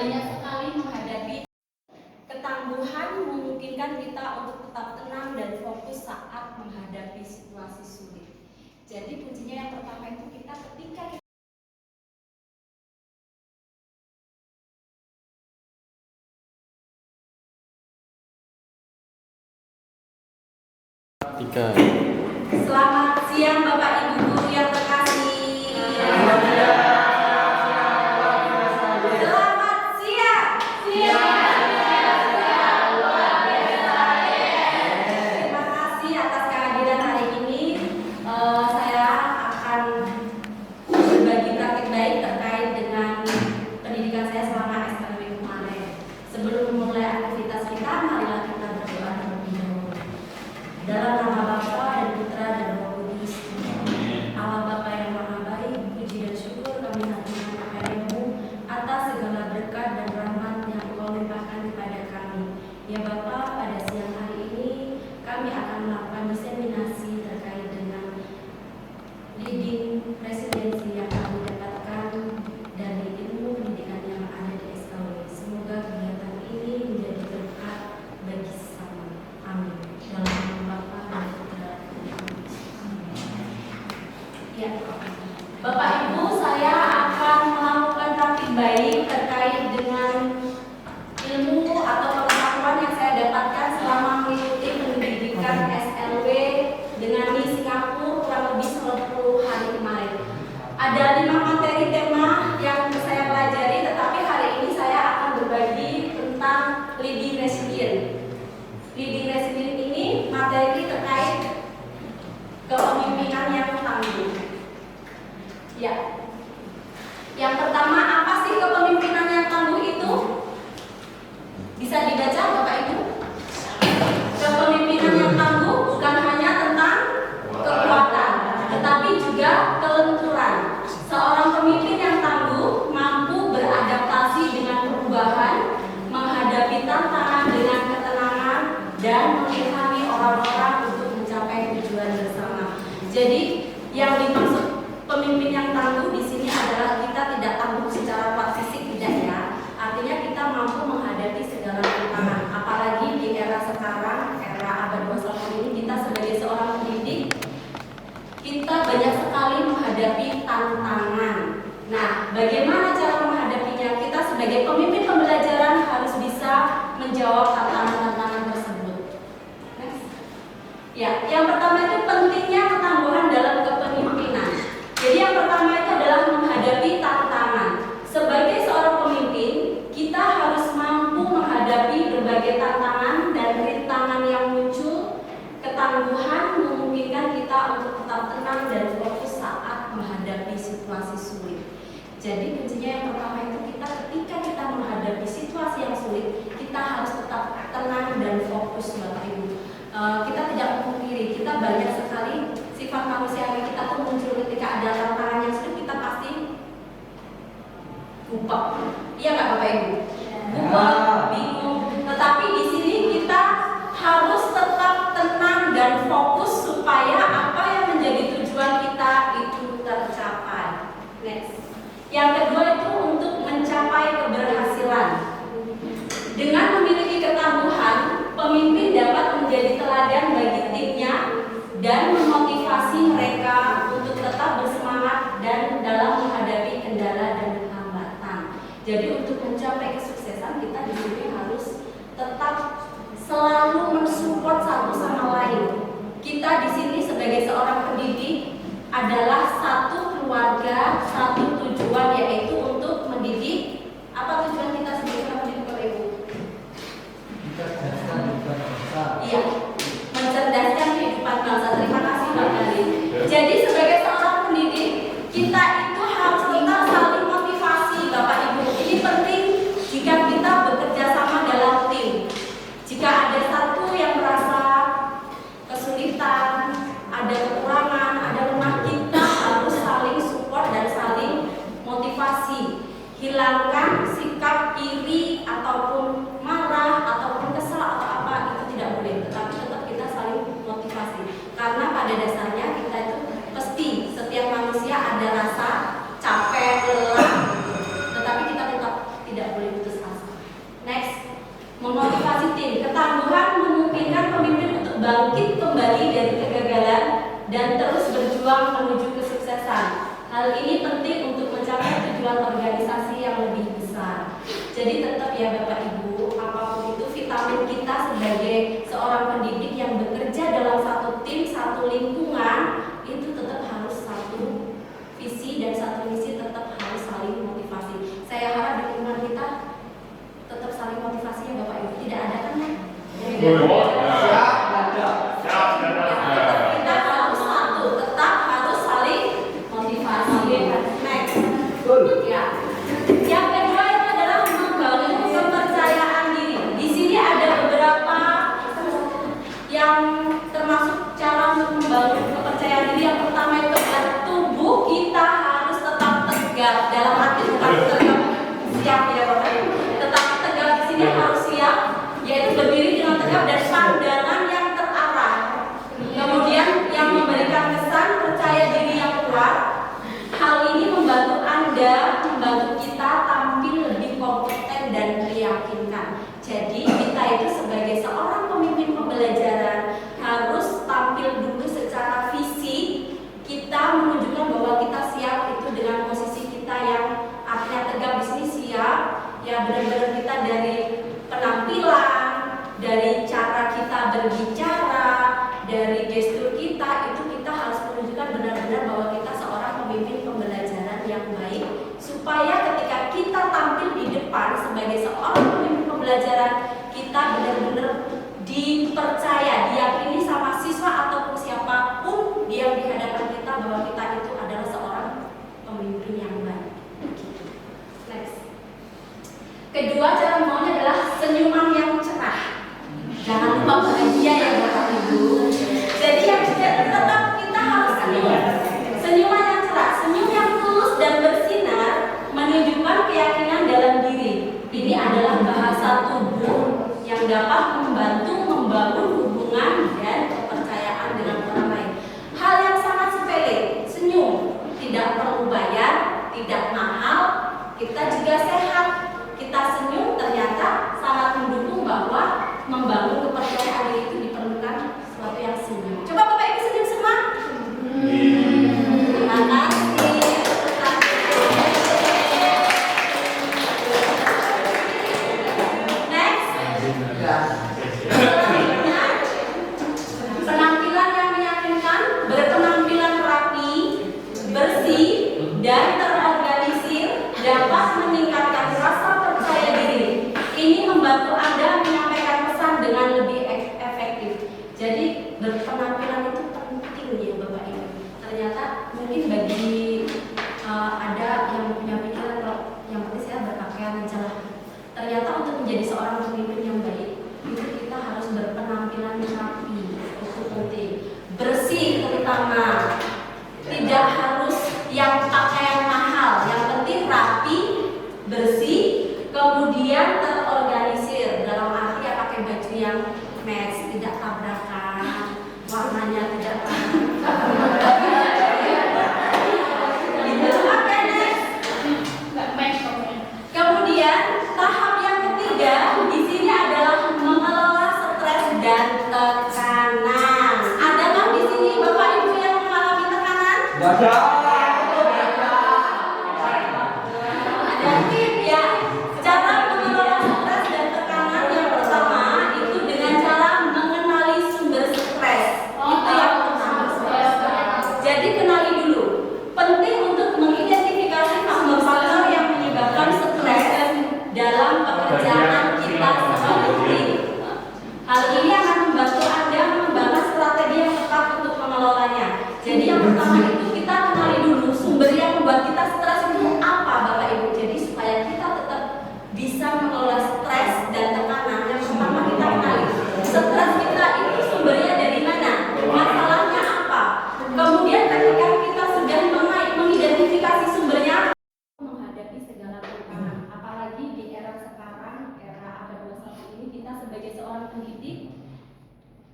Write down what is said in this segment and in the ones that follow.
banyak sekali menghadapi ketangguhan memungkinkan kita untuk tetap tenang dan fokus saat menghadapi situasi sulit. Jadi kuncinya yang pertama itu ketika kita Selamat siang Bapak Ibu guru yang terkasih. Selamat siang. Terima kasih atas kehadiran hari ini. Saya akan berbagi praktik baik terkait dengan pendidikan saya selama SPLW kemarin. Sebelum memulai aktivitas kita, marilah kita berdoa terlebih dahulu. Dalam nama Bapa dan Putra dan Roh Kudus. Allah Bapa yang Maha Baik, puji dan syukur kami haturkan kepadamu atas segala berkat dan rahmat yang Engkau limpahkan kepada kami. Ya Bapa, pada siang hari ini kami akan melakukan diseminasi terkait dengan leading presidensi yang kami dapatkan dari ilmu pendidikan yang ada di SKW. Semoga kegiatan ini menjadi berkat bagi sesama. Amin. Dalam nama Bapa dan Putra dan Roh Kudus. Ya, Bapak Ibu, saya akan melakukan praktik baik terkait dengan ilmu atau pengetahuan yang saya dapatkan selama mengikuti pendidikan SLW dengan di Singapura kurang lebih 10 hari kemarin. Ada 5 materi tema yang saya pelajari, tetapi hari ini saya akan berbagi tentang leading resilient. Leading resilient ini materi terkait kepemimpinan yang tangguh. Ya. Yang pertama, apa sih kepemimpinan yang tangguh itu? Bisa dibaca Bapak Ibu? Kepemimpinan yang tangguh bukan hanya tentang kekuatan, tetapi juga kelenturan. Seorang pemimpin yang tangguh mampu beradaptasi dengan perubahan, menghadapi tantangan dengan ketenangan, dan mengilhami orang-orang untuk mencapai tujuan bersama. Jadi, yang dimaksud pemimpin yang tangguh di sini adalah kita tidak tangguh secara kuat fisik, tidak ya. Artinya kita mampu menghadapi segala tantangan. Apalagi di era sekarang, era abad 21 ini, kita sebagai seorang pendidik, kita banyak sekali menghadapi tantangan. Nah, bagaimana cara menghadapinya? Kita sebagai pemimpin pembelajaran harus bisa menjawab tantangan-tantangan tersebut. Next. Ya, yang pertama itu pentingnya ketangguhan dalam kepemimpinan. Jadi yang pertama itu adalah menghadapi tantangan. Sebagai seorang pemimpin, kita harus mampu menghadapi berbagai tantangan dan rintangan yang muncul. Ketangguhan memungkinkan kita untuk tetap tenang dan fokus saat menghadapi situasi sulit. Jadi kuncinya yang pertama itu ketika kita menghadapi situasi yang sulit, kita harus tetap tenang dan fokus, Bapak Ibu. Kita tidak memungkiri, kita banyak sekali sifat manusiawi kita tuh muncul ketika ada tantangan yang sulit, kita pasti gupek. Iya nggak Bapak Ibu? Gupek, bingung. Tetapi di sini kita harus tetap tenang dan fokus supaya apa yang menjadi tujuan kita itu tercapai. Next. Yang kedua itu untuk mencapai keberhasilan. Dengan memiliki ketangguhan, pemimpin dapat menjadi teladan bagi timnya dan memotivasi mereka untuk tetap bersemangat dan dalam menghadapi kendala dan hambatan. Jadi untuk mencapai kesuksesan kita di sini harus tetap selalu mensupport satu sama lain. Kita di sini sebagai seorang pendidik adalah satu keluarga, satu tujuan, yaitu untuk mendidik. Apa tujuan kita sebagai pendidik, Bapak Ibu? Iya, mencerdaskan kehidupan bangsa. Terima kasih Mbak Gali. Jadi sebagai seorang pendidik, kita itu harus tetap saling motivasi, Bapak Ibu. Ini penting jika kita bekerja sama dalam tim. Jika ada satu yang merasa kesulitan, ada kekurangan, ada lemah, kita harus saling support dan saling motivasi. Hilangkan sikap iri ataupun marah ataupun kesal atau apa, itu tidak boleh. Tetapi tetap kita saling motivasi. Karena pada dasarnya kita itu pasti setiap manusia ada rasa capek, lelah, tetapi kita tetap tidak boleh putus kembali dari kegagalan dan terus berjuang menuju kesuksesan. Hal ini penting untuk mencapai tujuan organisasi yang lebih besar. Jadi tetap ya Bapak Ibu, apapun itu vitamin kita sebagai seorang pendidik yang bekerja dalam satu tim, satu lingkungan, itu tetap harus satu visi dan satu misi, tetap harus saling motivasi. Saya harap di lingkungan kita tetap saling motivasi ya Bapak Ibu. Tidak ada kan? Kita harus satu, tetap harus saling motivasi. Next. Ya. Yang kedua itu adalah membangun kepercayaan diri. Di sini ada beberapa yang termasuk cara untuk membangun kepercayaan diri. Yang pertama itu adalah tubuh kita harus tetap tegap, dalam arti tetap tegap siap ya Bapak Ibu. Tetap tegap di sini harus siap, yaitu berdiri dengan tegap dan pandangan yang terarah. Kemudian yang memberikan kesan percaya diri yang kuat. Hal ini membantu Anda, membantu kita tampil lebih kompeten dan meyakinkan. Jadi kita itu sebagai seorang pemimpin pembelajaran harus tampil dulu secara fisik. Kita menunjukkan bahwa kita siap itu dengan posisi kita yang artinya tegap di sini siap. Ya benar-benar kita dari penampilan, dari cara kita berbicara, dari gestur kita, itu kita harus menunjukkan benar-benar bahwa kita seorang pemimpin pembelajaran yang baik, supaya ketika kita tampil di depan sebagai seorang pemimpin pembelajaran, kita benar-benar dipercaya, diyakini sama siswa ataupun siapapun yang di hadapan kita bahwa kita itu adalah seorang pemimpin yang baik. Next. Kedua cara maunya adalah senyuman yang cerah. Jangan lupa bahagia ya Bapak Ibu. Jadi yang tetap kita harus senyum. Senyuman yang cerah, senyum yang tulus dan bersinar menunjukkan keyakinan dalam diri. Ini adalah bahasa tubuh yang dapat membantu membangun hubungan dan kepercayaan dengan orang lain. Hal yang sangat sepele, senyum, tidak perlu bayar, tidak mahal, kita juga sehat. Kita senyum ternyata sangat mendukung bahwa membangun kepercayaan diri itu diperlukan sesuatu yang senyum. Coba Bapak Ibu senyum semua. Terima kasih. Next. Selanjutnya, penampilan yang meyakinkan, berpenampilan rapi, bersih, dan terorganisir dapat meningkatkan rasa percaya diri. Ini membantu Anda menyampaikan pesan dengan lebih efektif. Jadi berpenampilan itu penting ya Bapak Ibu. Ternyata mungkin bagi ada yang punya pikiran kalau yang penting saya berpakaian yang cerah. Ternyata untuk menjadi seorang pemimpin yang baik itu kita harus berpenampilan rapi. Itu penting. Bersih terutama. Tidak harus yang pakaian mahal. Yang penting rapi, bersih, kemudian terorganisir. Dalam arti ya pakai baju yang match, tidak tabrakan, warnanya tidak Kemudian tahap yang ketiga di sini adalah mengelola stres dan tekanan. Ada nggak di sini Bapak Ibu yang mengalami tekanan? Ada. Ada tip ya. Cara mengelola stres dan tekanan yang pertama itu dengan cara mengenali sumber stres. Itu yang pertama. Jadi kenali dulu. Penting untuk mengidentifikasi faktor-faktor yang menyebabkan stres dalam pekerjaan kita sehari-hari. Hal ini akan membantu Anda membangun strategi yang tepat untuk mengelolanya. Jadi yang pertama itu kita kenali dulu sumber yang membuat kita stres itu apa Bapak Ibu. Jadi supaya kita tetap bisa mengelola stres dan tekanan, yang pertama kita kenali stres kita itu sumbernya dari mana, masalahnya apa. Kemudian ketika kita sudah mengidentifikasi sumbernya, menghadapi segala tantangan, apalagi di era sekarang, era abad 21 ini, kita sebagai seorang pendidik,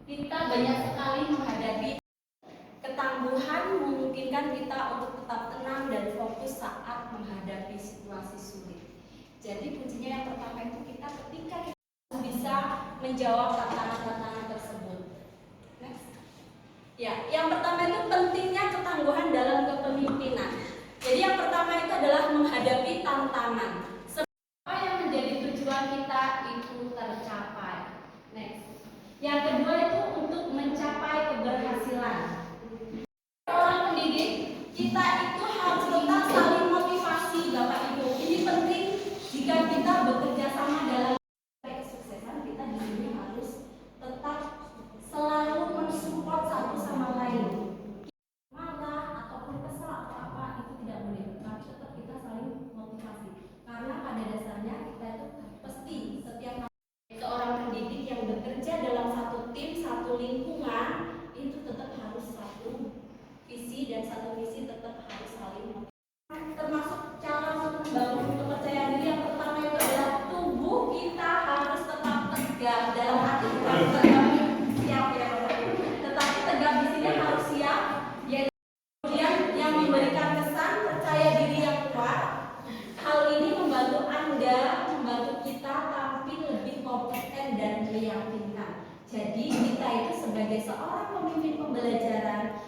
kita banyak sekali menghadapi ketangguhan memungkinkan kita untuk tetap tenang dan fokus saat menghadapi situasi sulit. Jadi kuncinya yang pertama itu kita ketika kita bisa menjawab tantangan-tantangan tersebut. Next. Ya, yang pertama itu pentingnya ketangguhan dalam kepemimpinan. Jadi yang pertama itu adalah menghadapi tantangan. Apa yang menjadi tujuan kita itu tercapai. Next. Yang kedua itu untuk mencapai keberhasilan. Seorang pendidik, kita itu harus tetap saling motivasi, Bapak Ibu. Ini penting jika kita bekerja sama dalam kesuksesan. Kita di sini harus tetap selalu mensupport satu sama lain. Marah ataupun kesal atau apa itu tidak boleh, tapi tetap kita saling motivasi. Karena pada dasarnya kita itu pasti setiap seorang pendidik yang bekerja dalam satu tim, satu lingkungan itu tetap harus satu visi dan satu misi, tetap harus saling motivasi. Termasuk cara membangun kepercayaan diri yang pertama itu adalah tubuh kita harus tetap tegak dalam arti bukan tegak siap ya Bapak Ibu, tetapi tegak di sini harus siap, yaitu kemudian yang memberikan kesan percaya diri yang kuat. Hal ini membantu Anda, membantu kita tampil lebih kompeten dan meyakinkan. Jadi kita itu sebagai seorang pemimpin pembelajaran.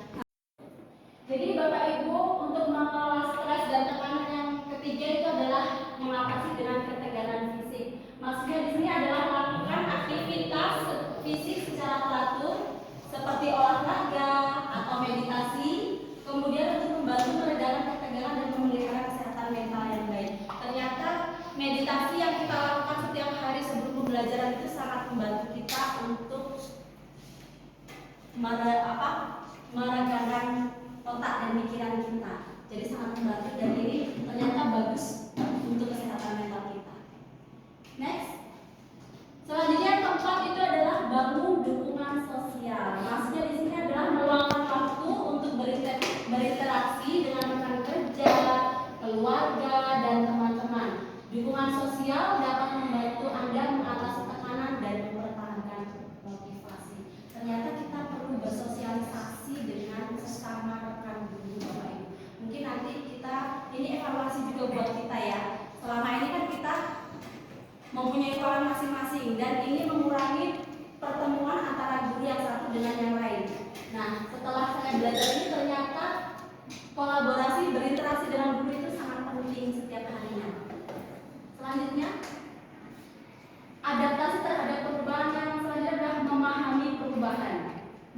Jadi Bapak Ibu, untuk mengelola stres dan tekanan yang ketiga itu adalah mengatasi dengan ketegangan fisik. Maksudnya di sini adalah melakukan aktivitas fisik secara teratur seperti olahraga atau meditasi, kemudian untuk membantu meredakan ketegangan dan memelihara kesehatan mental yang baik. Ternyata meditasi yang kita lakukan setiap hari sebelum pembelajaran itu sangat membantu kita untuk meredakan otak dan pikiran kita. Jadi sangat membantu dan ini ternyata bagus untuk kesehatan mental kita. Next. Selanjutnya yang keempat itu adalah bangun dukungan sosial. Maksudnya di sini adalah meluangkan waktu untuk berinteraksi dengan rekan kerja, keluarga dan teman-teman. Dukungan sosial dapat membantu Anda mengatasi tekanan dan mempertahankan motivasi. Ternyata kita perlu bersosialisasi dengan sesama rekan guru, Bapak Ibu. Mungkin nanti ini evaluasi juga buat kita ya. Selama ini kan kita mempunyai peran masing-masing dan ini mengurangi pertemuan antara guru yang satu dengan yang lain. Nah, setelah saya belajar ini ternyata kolaborasi berinteraksi dengan guru itu sangat penting setiap harinya. Selanjutnya, adaptasi terhadap perubahan yang selanjutnya adalah memahami perubahan.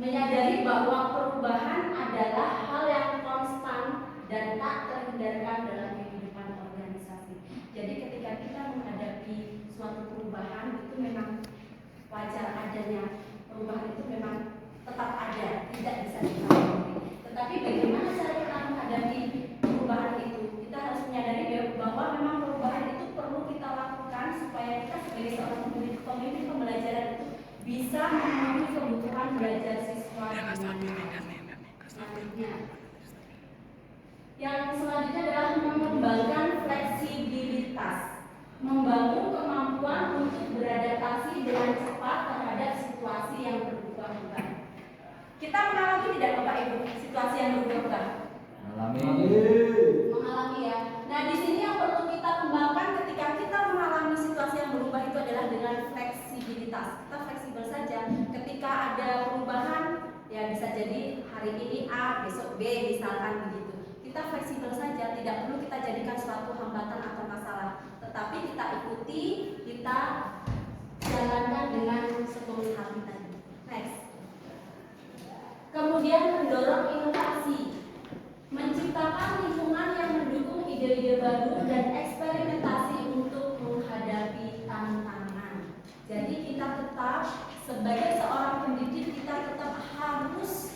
Menyadari bahwa perubahan adalah hal yang konstan dan tak terhindarkan dalam kehidupan organisasi. Jadi ketika kita menghadapi suatu perubahan itu memang wajar adanya. Perubahan itu memang tetap ada, tidak bisa dihindari. Tetapi bagaimana cara kita menghadapi perubahan itu? Kita harus menyadari bahwa memang perubahan itu perlu kita lakukan supaya kita sebagai seorang pemimpin pembelajaran itu bisa memenuhi kebutuhan belajar siswa selanjutnya. Yang selanjutnya adalah mengembangkan fleksibilitas, membangun kemampuan untuk beradaptasi dengan cepat terhadap situasi yang berubah-ubah. Kita mengalami tidak Bapak Ibu situasi yang berubah-ubah? Mengalami ya. Nah di sini yang perlu kita kembangkan ketika kita mengalami situasi yang berubah itu adalah dengan fleksibilitas. Kita fleksibel saja. Ketika ada perubahan, ya bisa jadi hari ini A, besok B, misalkan begitu. Kita fleksibel saja, tidak perlu kita jadikan suatu hambatan atau masalah, tetapi kita ikuti, kita jalankan dengan sepenuh hati tadi. Next. Kemudian mendorong inovasi, menciptakan lingkungan yang mendukung ide-ide baru dan eksperimentasi untuk menghadapi tantangan. Jadi kita tetap sebagai seorang pendidik kita tetap harus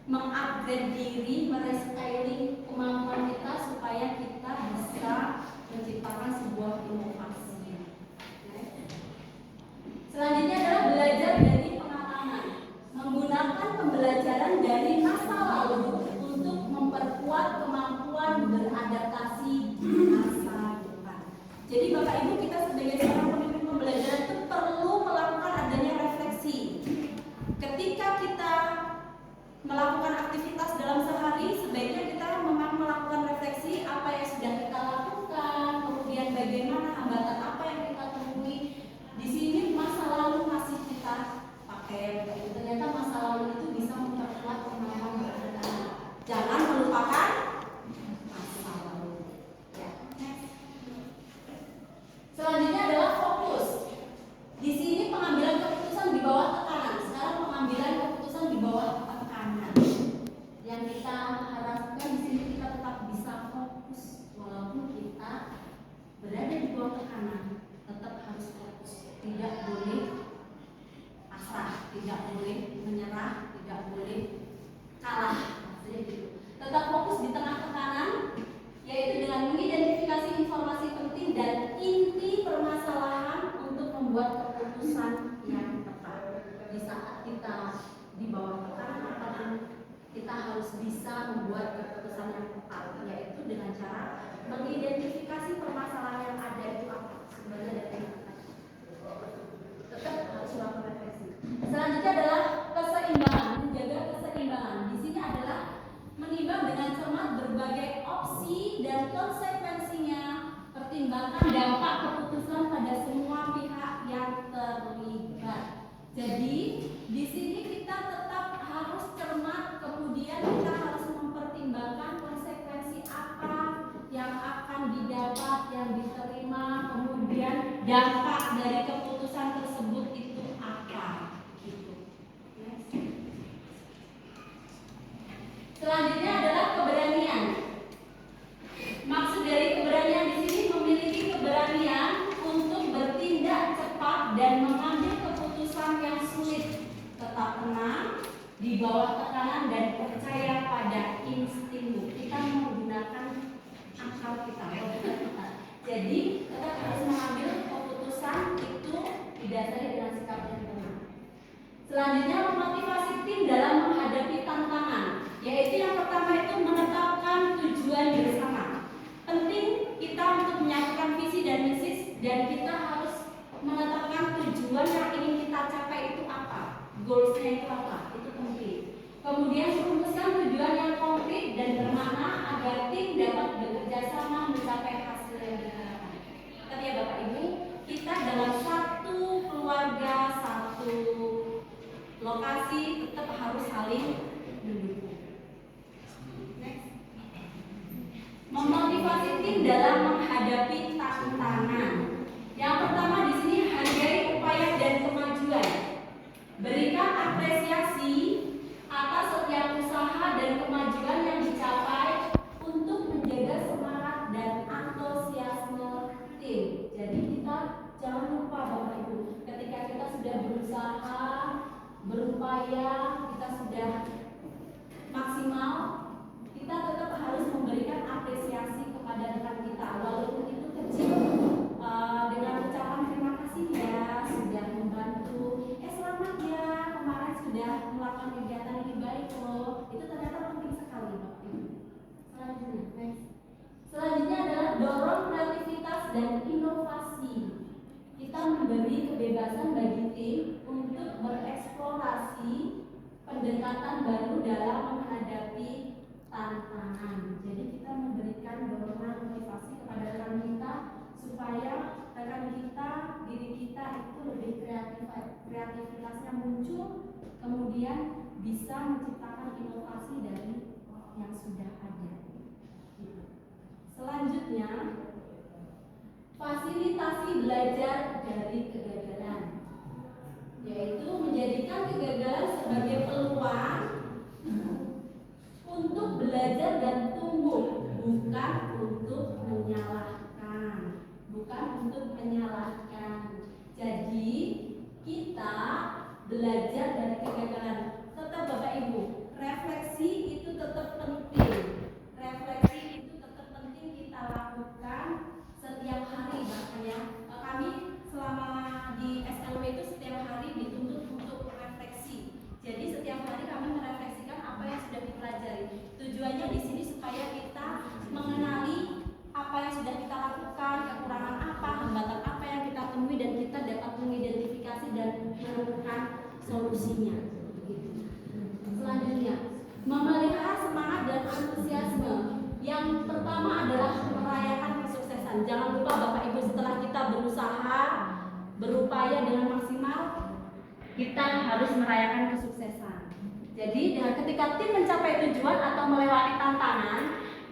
mengupgrade diri, merestyling kemampuan kita supaya kita bisa menciptakan sebuah inovasi. Selanjutnya adalah belajar dari pengalaman, menggunakan pembelajaran dari masa lalu untuk memperkuat kemampuan beradaptasi di masa depan. Jadi Bapak Ibu, kita sebagai seorang pemimpin pembelajaran itu perlu melakukan adanya refleksi. Ketika kita melakukan aktivitas dalam sehari, sebaiknya kita memang melakukan refleksi apa yang sudah kita lakukan, kemudian bagaimana hambatan apa yang kita temui. Di sini masa lalu masih kita pakai, ternyata masa lalu itu bisa memperkuat kita di bawah tekanan, kita harus bisa membuat keputusan yang tepat, yaitu dengan cara mengidentifikasi permasalahan yang ada itu apa sebenarnya dari tetap harus melakukan refleksi. Selanjutnya adalah keseimbangan, menjaga keseimbangan. Di sini adalah menimbang dengan cermat berbagai opsi dan konsekuensinya, pertimbangkan dampak keputusan pada semua pihak yang terlibat. Jadi di sini kita tetap harus cermat, kemudian kita harus mempertimbangkan konsekuensi apa yang akan didapat, yang diterima, kemudian dampak dari keputusan tersebut itu apa. Gitu. Next. Selanjutnya adalah keberanian. Maksud dari keberanian di sini memiliki keberanian untuk bertindak cepat dan mengambil keputusan yang sulit, tetap tenang, di bawah tekanan dan percaya pada instingmu. Kita menggunakan akal kita. Jadi kita harus mengambil keputusan itu didasari dengan sikap yang tenang. Selanjutnya memotivasi tim dalam menghadapi tantangan, yaitu yang pertama itu menetapkan tujuan bersama. Penting kita untuk menyatukan visi dan misi, dan kita harus menetapkan tujuan yang ingin kita capai itu apa, goalsnya itu apa, itu penting. Kemudian merumuskan tujuan yang konkret dan bermakna agar tim dapat bekerja sama mencapai hasil yang diharapkan. Tapi ya Bapak Ibu, kita dalam satu keluarga, satu lokasi tetap harus saling mendukung. Next. Memotivasi tim dalam menghadapi tantangan. Yang pertama di sini hargai upaya dan kemajuan. Berikan apresiasi atas setiap usaha dan kemajuan yang dicapai untuk menjaga semangat dan antusiasme tim. Jadi kita jangan lupa Bapak Ibu, ketika kita sudah berusaha, berupaya, kita sudah maksimal, kita tetap harus memberikan apresiasi kepada rekan kita, walaupun itu kecil, dengan ucapan terima kasih ya sudah membantu, selamat ya kemarin sudah melakukan kegiatan ini baik loh. Itu ternyata penting sekali Bapak Ibu. Selanjutnya, next. Selanjutnya adalah dorong kreativitas dan inovasi. Kita memberi kebebasan bagi tim untuk bereksplorasi pendekatan baru dalam menghadapi tantangan. Jadi kita memberikan dorongan motivasi kepada rekan kita supaya rekan kita, diri kita itu lebih kreativitasnya muncul, kemudian bisa menciptakan inovasi dari yang sudah ada. Selanjutnya, fasilitasi belajar dari kegagalan, yaitu menjadikan kegagalan sebagai peluang untuk belajar dan tumbuh, bukan untuk menyalahkan. Jadi kita belajar dari kegagalan. Tetap Bapak Ibu, refleksi itu tetap penting. Refleksi itu tetap penting kita lakukan setiap hari. Bahkan ya, kami selama di SLW itu setiap hari dituntut untuk refleksi. Jadi setiap hari kami merefleksikan apa yang sudah dipelajari. Tujuannya di sini supaya kita mengenali apa yang sudah kita lakukan, kekurangan apa, hambatan apa yang kita temui, dan kita dapat mengidentifikasi dan menemukan solusinya. Selanjutnya, memelihara semangat dan antusiasme. Yang pertama adalah merayakan kesuksesan. Jangan lupa Bapak Ibu, setelah kita berusaha, berupaya dengan maksimal, kita harus merayakan kesuksesan. Jadi ketika tim mencapai tujuan atau melewati tantangan,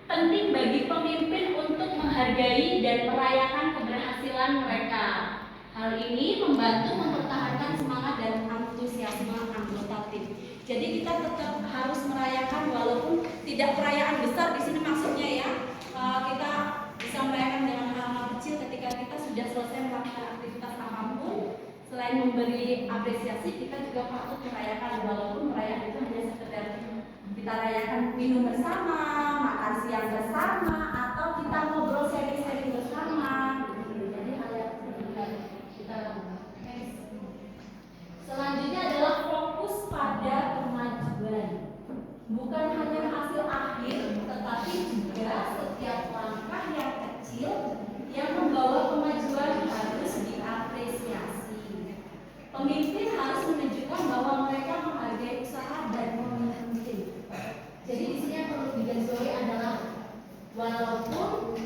penting bagi pemimpin untuk menghargai dan merayakan keberhasilan mereka. Hal ini membantu mempertahankan semangat dan antusiasme anggota tim. Jadi kita tetap harus merayakan, walaupun tidak perayaan besar di sini maksudnya ya. Kita bisa merayakan dengan hal-hal kecil ketika kita sudah selesai melakukan aktivitas apapun. Selain memberi apresiasi, kita juga patut merayakan, walaupun merayakan itu hanya sekedar kita rayakan minum bersama, makan siang bersama, atau kita ngobrol sharing-sharing bersama. Jadi hal yang kita lakukan. Selanjutnya adalah fokus Pemimpin harus menunjukkan bahwa mereka menghargai usaha dan memimpin. Jadi di sini yang perlu digarisbawahi adalah walaupun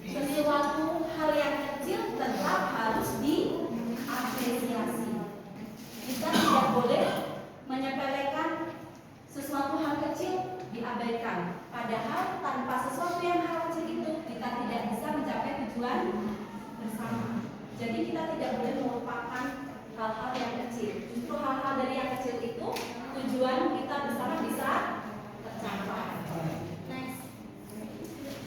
sesuatu hal yang kecil tetap harus diapresiasi. Kita tidak boleh menyepelekan sesuatu hal kecil diabaikan. Padahal tanpa sesuatu yang hal kecil itu kita tidak bisa mencapai tujuan bersama. Jadi kita tidak boleh melupakan hal-hal yang kecil. Justru hal-hal dari yang kecil itu tujuan kita bersama bisa tercapai. Next.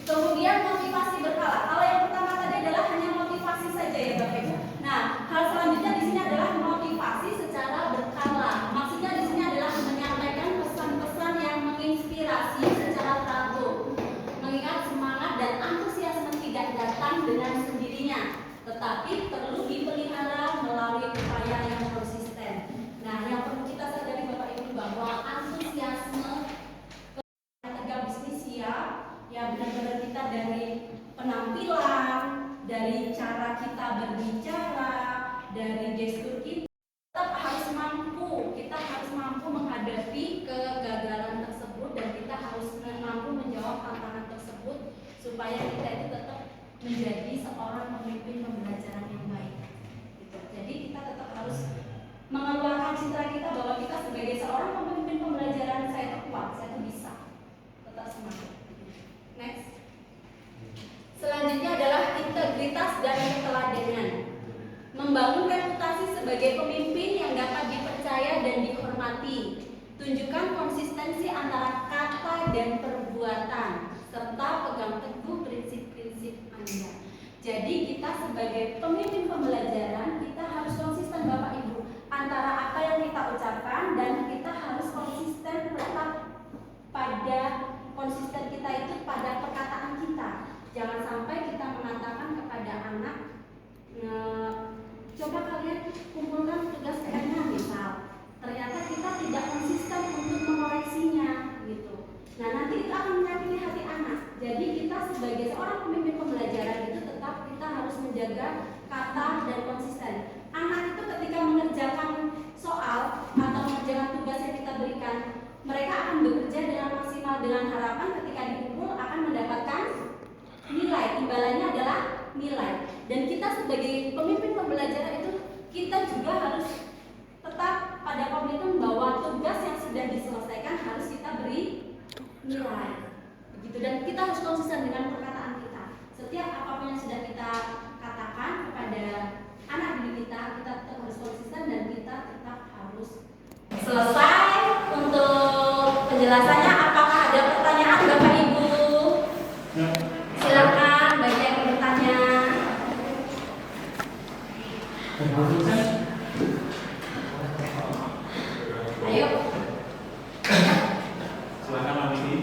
Kemudian motivasi berkala. Kalau yang pertama tadi adalah hanya motivasi saja ya Bapak Ibu. Nah, hal selanjutnya di sini adalah motivasi secara berkala. Maksudnya di sini adalah menyampaikan pesan-pesan yang menginspirasi secara teratur. Mengingat semangat dan antusiasme tidak datang dengan sendirinya, tetapi perlu dipelihara melalui upaya yang konsisten. Nah, yang perlu kita sadari Bapak Ibu bahwa antusiasme tegak bisnis ya benar-benar kita dari penampilan, dari cara kita berbicara, dari gestur kita harus mampu menghadapi kegagalan tersebut dan kita harus mampu menjawab tantangan tersebut supaya kita itu tetap menjadi seorang pemimpin pembelajaran yang baik. Gitu. Jadi kita tetap harus mengeluarkan citra kita bahwa kita sebagai seorang pemimpin pembelajaran saya itu kuat, saya itu bisa. Tetap semangat. Next. Selanjutnya adalah integritas dan keteladanan. Membangun reputasi sebagai pemimpin yang dapat dipercaya dan dihormati. Tunjukkan konsistensi antara kata dan perbuatan serta pegang teguh prinsip-prinsip Anda. Jadi kita sebagai pemimpin pembelajaran kita harus konsisten Bapak Ibu antara apa yang kita ucapkan dan kita harus konsisten tetap pada konsisten kita itu pada perkataan kita. Jangan sampai kita mengatakan kepada anak, coba kalian kumpulkan tugas PR-nya misal. Ternyata kita tidak konsisten untuk mengoreksinya gitu. Nah, nanti itu akan menyakiti hati anak. Jadi kita sebagai seorang pemimpin pembelajaran itu tetap kita harus menjaga kata dan konsisten. Anak itu ketika mengerjakan soal atau mengerjakan tugas yang kita berikan, mereka akan bekerja dengan maksimal dengan harapan ketika dikumpul akan mendapatkan nilai. Imbalannya adalah nilai. Dan kita sebagai pemimpin pembelajaran itu kita juga harus tetap pada komitmen bahwa tugas yang sudah diselesaikan harus kita beri nilai. Begitu. Dan kita harus konsisten dengan perkataan kita. Setiap apapun yang sudah kita katakan kepada anak didik kita tetap harus konsisten dan kita tetap harus selesai untuk penjelasannya. Apakah ada pertanyaan Bapak Ibu? Silakan bagi yang bertanya. Ayo. Silakan Mbak Mimi.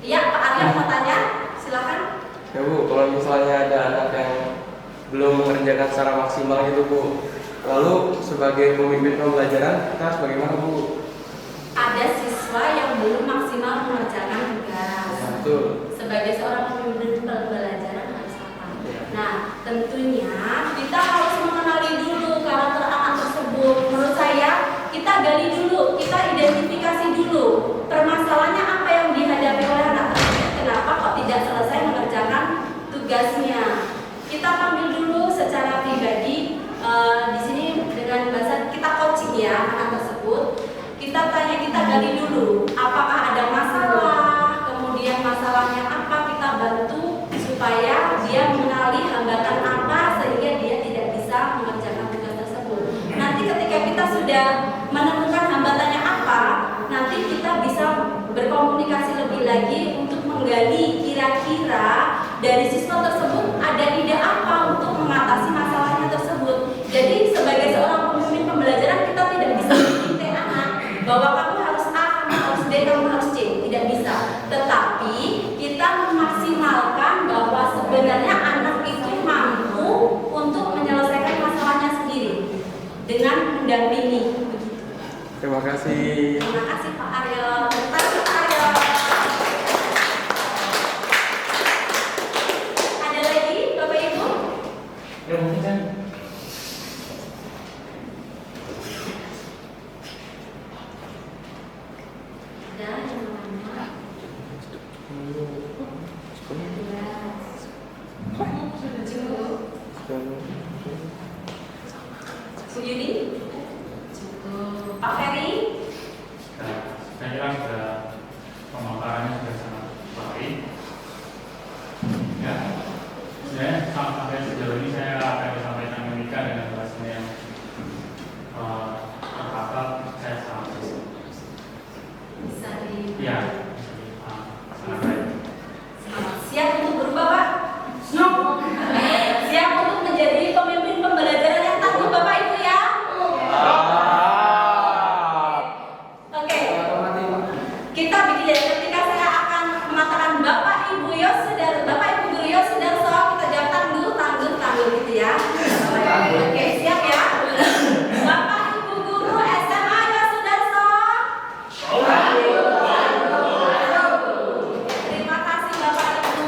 Iya, Pak Arya mau tanya? Silakan. Ya Bu, kalau misalnya ada anak yang belum mengerjakan secara maksimal gitu Bu, lalu sebagai pemimpin pembelajaran kita harus bagaimana Bu? Ada siswa yang belum maksimal mengerjakan tugas. Betul. Sebagai seorang pemimpin pembelajaran harus apa? Nah, tentunya kita harus mengenali dulu karakter anak tersebut. Menurut saya, kita gali dulu, kita identifikasi dulu permasalahannya apa yang dihadapi oleh anak tersebut. Kenapa kok tidak selesai mengerjakan tugasnya? Kita panggil dulu secara pribadi. Di sini dengan bahasa kita coaching ya anak tersebut. Kita tanya, kita gali dulu apakah ada masalah, kemudian masalahnya apa, kita bantu supaya dia mengenali hambatan apa sehingga dia tidak bisa mengerjakan tugas tersebut. Nanti ketika kita sudah menemukan hambatannya apa, nanti kita bisa berkomunikasi lebih lagi untuk menggali kira-kira dari siswa tersebut ada ide apa untuk mengatasi masalahnya tersebut. Jadi sebagai seorang pemimpin pembelajaran kita tidak bisa mengintai anak bahwa kamu harus A, kamu harus B, kamu harus C, tidak bisa. Tetapi kita memaksimalkan bahwa sebenarnya anak itu mampu untuk menyelesaikan masalahnya sendiri dengan mendampingi. Terima kasih. Terima kasih Pak Aryo. Terima kasih Pak Aryo. Ada lagi Bapak Ibu? Ya mungkin kan. Bu Yuni? Cukup. Pak Ferry? Nah, saya kira sudah pemaparannya sudah sangat baik. Ya, sampai sejauh ini saya akan disampaikan menikah dengan bahasa yang terhafal. Saya sangat bisa. Bisa di. Ya, sangat baik. Siap untuk berubah, Pak? Siap untuk menjadi pemimpin pembelajaran yang tangguh, Bapak Ibu ya? Oke. Kita bikin ya, ketika saya akan mengatakan Bapak Ibu Yosudarso, Bapak Ibu Guru Yosudarso, kita jawab tangguh gitu ya. Oke, siap ya? Bapak Ibu Guru SMA Yosudarso. Terima kasih Bapak Ibu.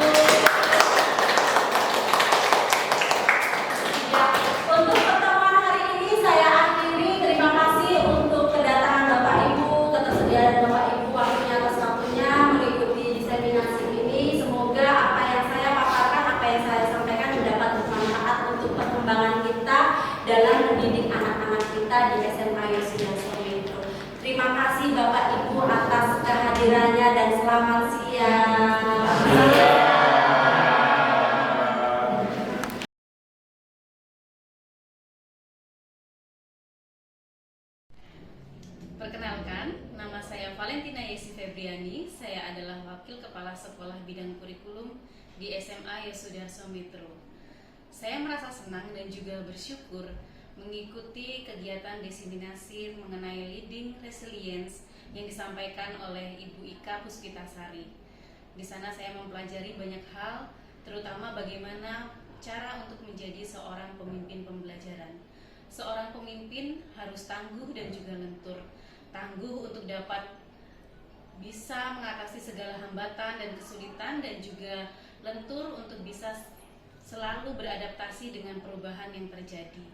Ya, untuk pertemuan hari ini saya akhiri. Terima kasih untuk kedatangan Bapak Ibu, ketersediaan Bapak Ibu waktunya atas waktunya mengikuti diseminasi ini. Semoga apa yang saya paparkan, apa yang saya sampaikan mendapat bermanfaat untuk perkembangan kita dalam mendidik anak-anak kita di SMA Yosudarso Metro. Terima kasih Bapak Ibu atas kehadirannya dan selamat siang. Perkenalkan, nama saya Valentina Yesi Febriani. Saya adalah Wakil Kepala Sekolah Bidang Kurikulum di SMA Yosudarso Metro. Saya merasa senang dan juga bersyukur mengikuti kegiatan diseminasi mengenai Leading Resilience yang disampaikan oleh Ibu Ika Puspitasari. Di sana saya mempelajari banyak hal, terutama bagaimana cara untuk menjadi seorang pemimpin pembelajaran. Seorang pemimpin harus tangguh dan juga lentur. Tangguh untuk dapat bisa mengatasi segala hambatan dan kesulitan, dan juga lentur untuk bisa selalu beradaptasi dengan perubahan yang terjadi.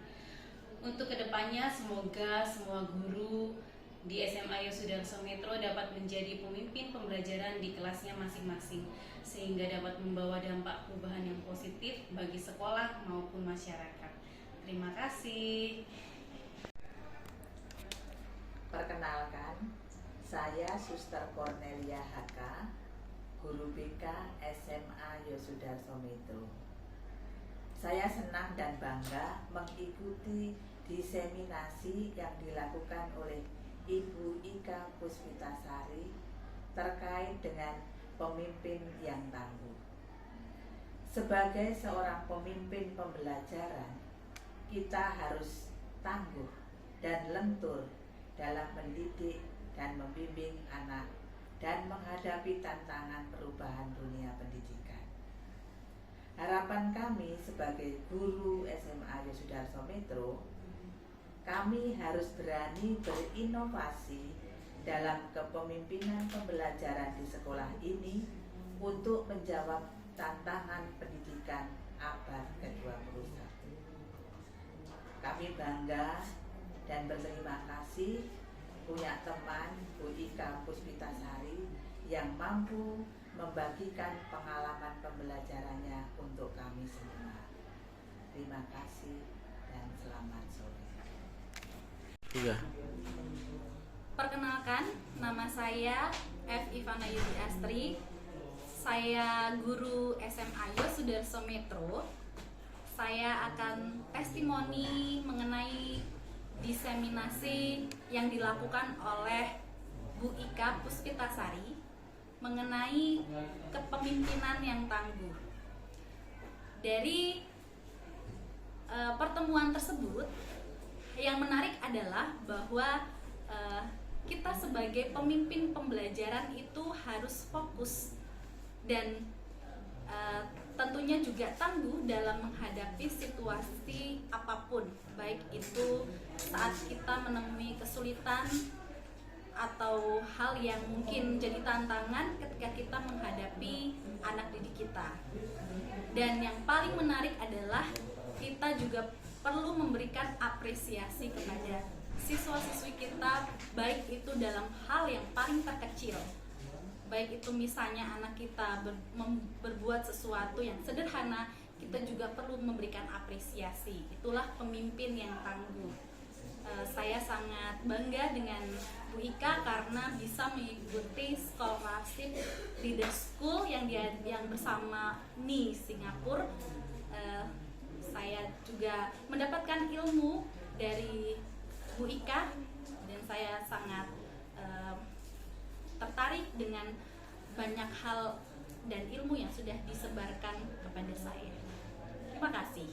Untuk kedepannya semoga semua guru di SMA Yosudarso Metro dapat menjadi pemimpin pembelajaran di kelasnya masing-masing, sehingga dapat membawa dampak perubahan yang positif bagi sekolah maupun masyarakat. Terima kasih. Perkenalkan, saya Suster Cornelia HK, Guru BK SMA Yosudarso Metro. Saya senang dan bangga mengikuti diseminasi yang dilakukan oleh Ibu Ika Puspitasari terkait dengan pemimpin yang tangguh. Sebagai seorang pemimpin pembelajaran, kita harus tangguh dan lentur dalam mendidik dan membimbing anak dan menghadapi tantangan perubahan dunia pendidikan. Harapan kami sebagai guru SMA Yosudarso Metro, kami harus berani berinovasi dalam kepemimpinan pembelajaran di sekolah ini untuk menjawab tantangan pendidikan abad ke-21. Kami bangga dan berterima kasih punya teman Bu Ika Puspitasari yang mampu membagikan pengalaman pembelajarannya untuk kami semua. Terima kasih dan selamat sore. Perkenalkan, nama saya F. Ivana Yudi Astri. Saya guru SMA Yosudarso Metro. Saya akan testimoni mengenai diseminasi yang dilakukan oleh Bu Ika Puspitasari mengenai kepemimpinan yang tangguh. Dari pertemuan tersebut, yang menarik adalah bahwa kita sebagai pemimpin pembelajaran itu harus fokus dan tentunya juga tangguh dalam menghadapi situasi apapun, baik itu saat kita menemui kesulitan atau hal yang mungkin jadi tantangan ketika kita menghadapi anak didik kita. Dan yang paling menarik adalah kita juga perlu memberikan apresiasi kepada siswa-siswi kita, baik itu dalam hal yang paling terkecil, baik itu misalnya anak kita berbuat sesuatu yang sederhana, kita juga perlu memberikan apresiasi. Itulah pemimpin yang tangguh. Saya sangat bangga dengan Bu Ika karena bisa mengikuti scholarship leader school yang bersama NI Singapura. Saya juga mendapatkan ilmu dari Bu Ika dan saya sangat tertarik dengan banyak hal dan ilmu yang sudah disebarkan kepada saya. Terima kasih.